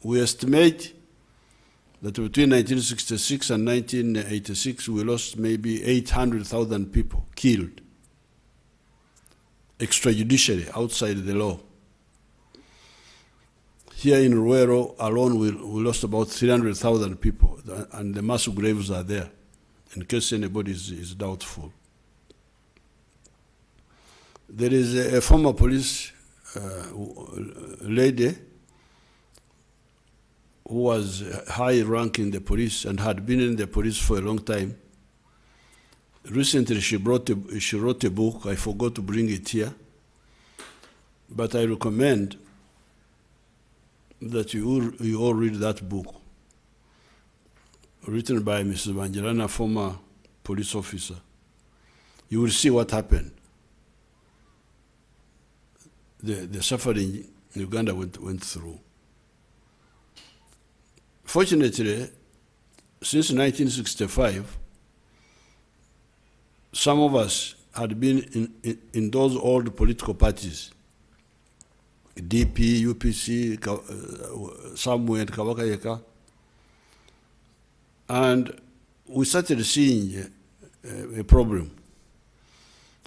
We estimate that between 1966 and 1986, we lost maybe 800,000 people killed extrajudicially, outside the law. Here in Ruero alone, we lost about 300,000 people, and the mass graves are there, in case anybody is doubtful. There is a former police lady who was high rank in the police and had been in the police for a long time. Recently, she wrote a book. I forgot to bring it here, but I recommend that you all read that book, written by Mrs. Vangelana, former police officer. You will see what happened. The suffering Uganda went through. Fortunately, since 1965, some of us had been in those old political parties, DP, UPC, Samuel, Kawakayeka, and we started seeing a problem.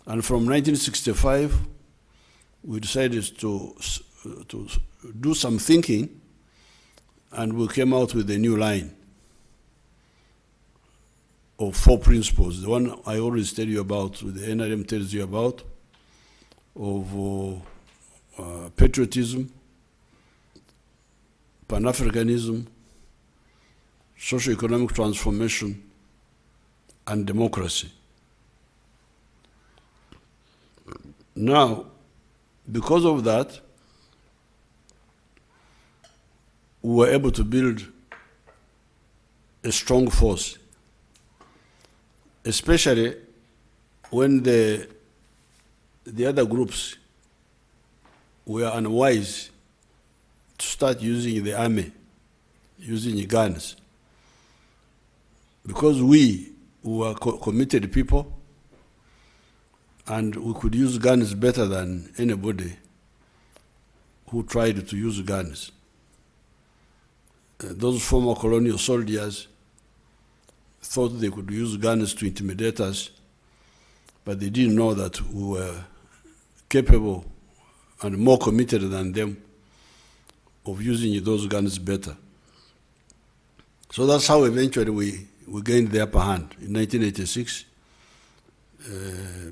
And from 1965, we decided to do some thinking, and we came out with a new line of 4 principles. The one I always tell you about, the NRM tells you about, of patriotism, Pan-Africanism, socio-economic transformation, and democracy. Now, because of that, we were able to build a strong force, especially when the other groups were unwise to start using the army, using guns. Because we were committed people, and we could use guns better than anybody who tried to use guns. Those former colonial soldiers thought they could use guns to intimidate us, but they didn't know that we were capable and more committed than them of using those guns better. So that's how eventually we gained the upper hand in 1986.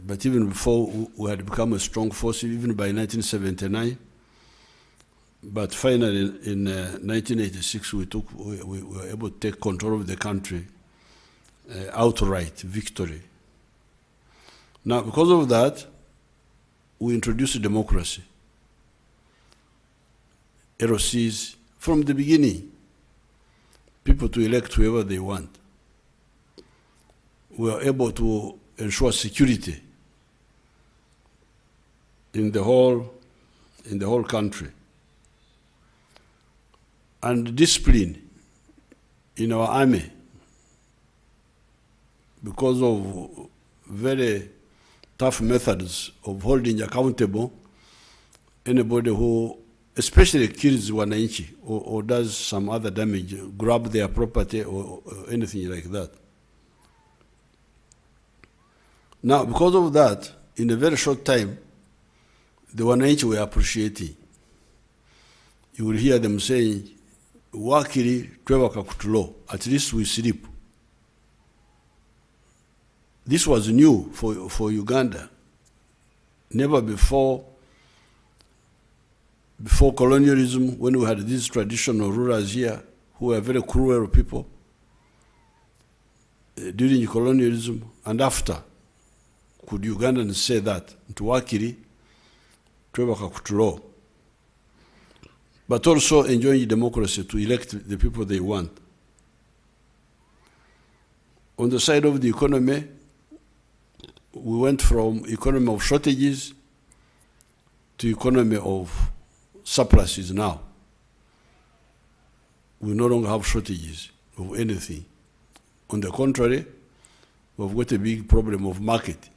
But even before, we had become a strong force, even by 1979. But finally, in 1986, we were able to take control of the country, outright victory. Now, because of that, we introduced democracy. LOCs, from the beginning, people to elect whoever they want. We are able to ensure security in the whole country, and discipline in our army, because of very tough methods of holding accountable anybody who especially kills wananchi or does some other damage, grab their property or anything like that. Now, because of that, in a very short time, the wananchi were appreciating. You will hear them saying, "Wakiri twebaka kutulo, at least we sleep." This was new for Uganda. Never before colonialism, when we had these traditional rulers here who were very cruel people, during colonialism and after, could Ugandans say that, "Ntuwakiri twebaka kutulo," but also enjoying democracy to elect the people they want. On the side of the economy, we went from economy of shortages to economy of surpluses now. We no longer have shortages of anything. On the contrary, we've got a big problem of market,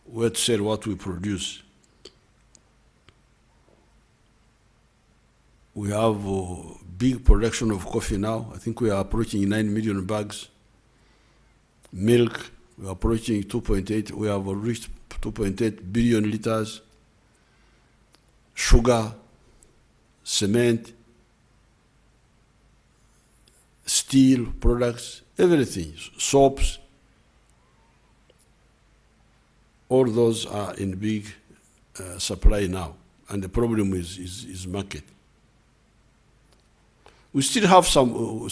where to sell what we produce. We have big production of coffee now. I think we are approaching 9 million bags. Milk, we are approaching 2.8. We have reached 2.8 billion liters. Sugar, cement, steel products, everything, soaps, all those are in big supply now. And the problem is market. We still have some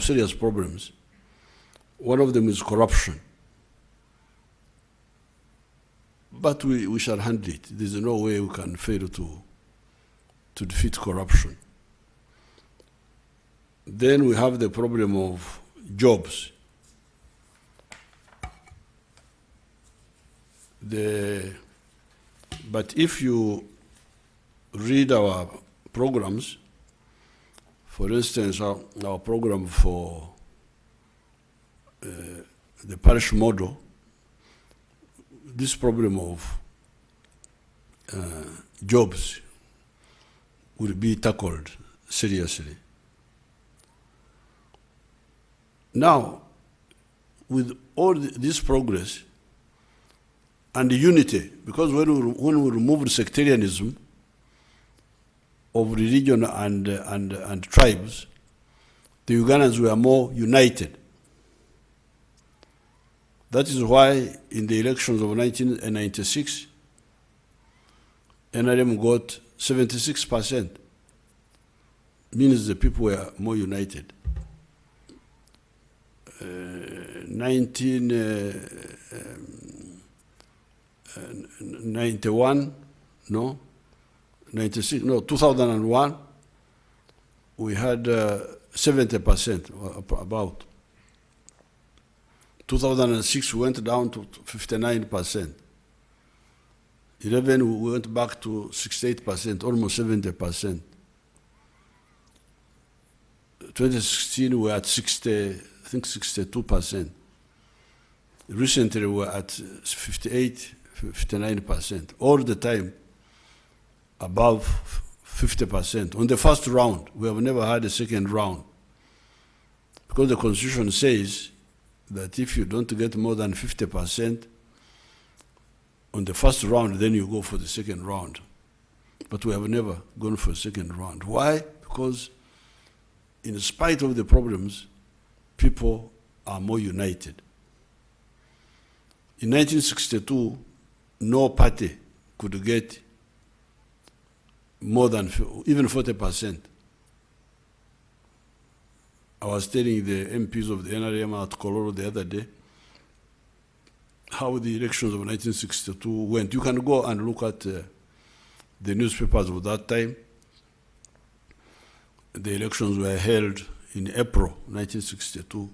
serious problems. One of them is corruption. But we shall handle it. There's no way we can fail to defeat corruption. Then we have the problem of jobs. But if you read our programs, for instance, our program for the parish model, this problem of jobs will be tackled seriously. Now, with all this progress and the unity, because when we removed sectarianism of religion and tribes, the Ugandans were more united. That is why in the elections of 1996, NRM got 76%, means the people were more united. 1991, no, 96, no, 2001, we had 70% about. 2006 we went down to 59%. 11 we went back to 68%, almost 70%. 2016 we were at 62%. Recently we were at 58, 59%. All the time above 50%. On the first round, we have never had a second round. Because the Constitution says that if you don't get more than 50% on the first round, then you go for the second round. But we have never gone for a second round. Why? Because in spite of the problems, people are more united. In 1962, no party could get more than even 40%. I was telling the MPs of the NRM at Kololo the other day how the elections of 1962 went. You can go and look at the newspapers of that time. The elections were held in April 1962.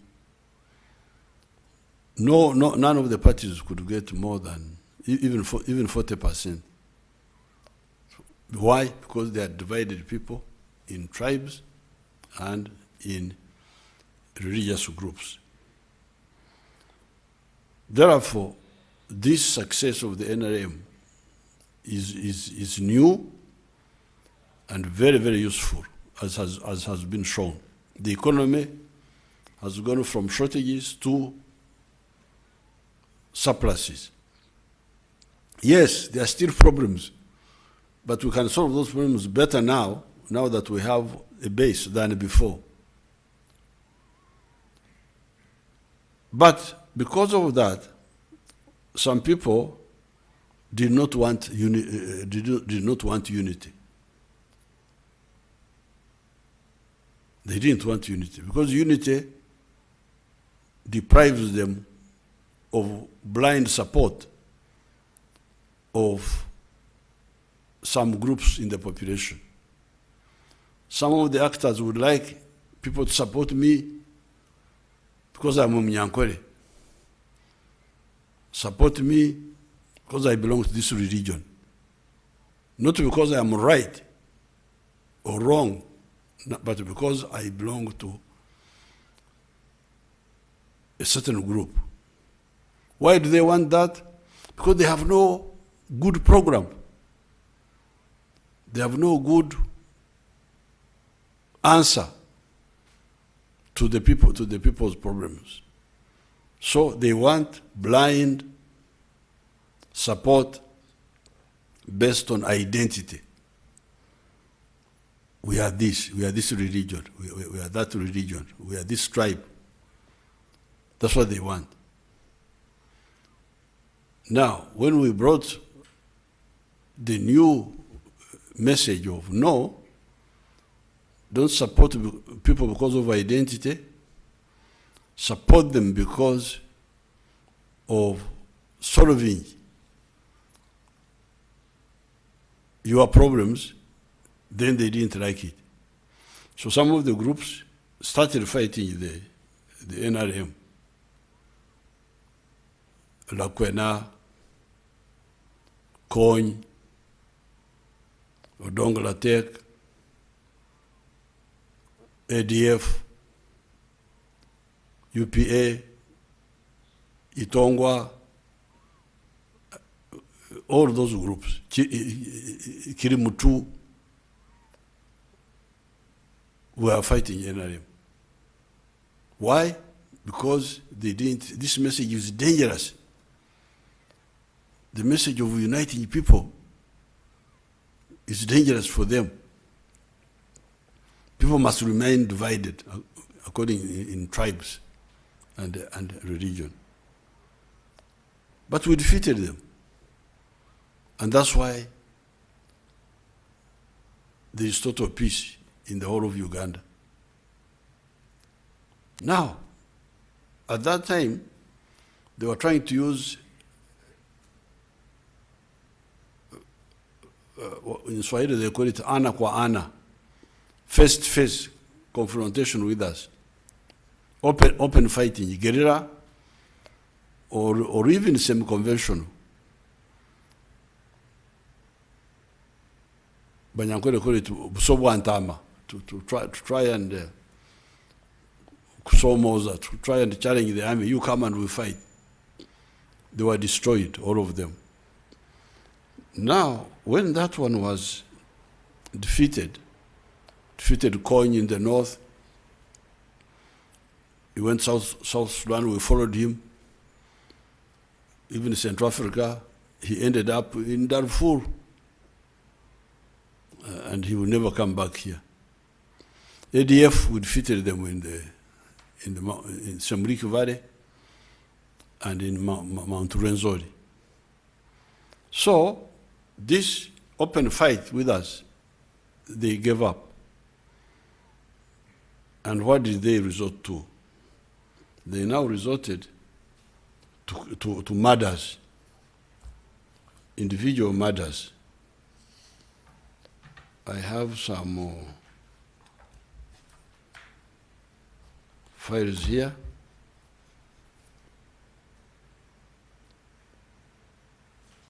None of the parties could get more than even 40%. Why? Because they had divided people in tribes and in religious groups. Therefore, this success of the NRM is new and very, very useful, as has been shown. The economy has gone from shortages to surpluses. Yes, there are still problems, but we can solve those problems better now that we have a base than before. But because of that, some people did not want unity. They didn't want unity because unity deprives them of blind support of some groups in the population. Some of the actors would like people to support me because I'm a Munyankore. Support me because I belong to this religion. Not because I am right or wrong, but because I belong to a certain group. Why do they want that? Because they have no good program. They have no good answer to the people's problems. So they want blind support based on identity. We are this religion, we are that religion, we are this tribe. That's what they want. Now, when we brought the new message of no, don't support people because of identity, support them because of solving your problems, then they didn't like it. So some of the groups started fighting the NRM. Lakwena, Kony, Odongolatek, ADF, UPA, Itongwa, all those groups, Kirimutu, were fighting NRM. Why? Because they didn't, this message is dangerous. The message of uniting people is dangerous for them. People must remain divided according in tribes and religion. But we defeated them. And that's why there is total peace in the whole of Uganda. Now, at that time, they were trying to use, in Swahili they call it ana kwa ana, face-to-face confrontation with us, open fighting, guerrilla, or even semi-conventional. Banyankole call it busobwantama, to try and Kusomoza, to try and challenge the army. You come and we fight. They were destroyed, all of them. Now, when that one was defeated Kony in the north, he went South Sudan, we followed him. Even Central Africa, he ended up in Darfur. And he will never come back here. ADF, we defeated them in Semriki Valley and in Mount Rwenzori. So, this open fight with us, they gave up. And what did they resort to? They now resorted to murders, individual murders. I have some files here.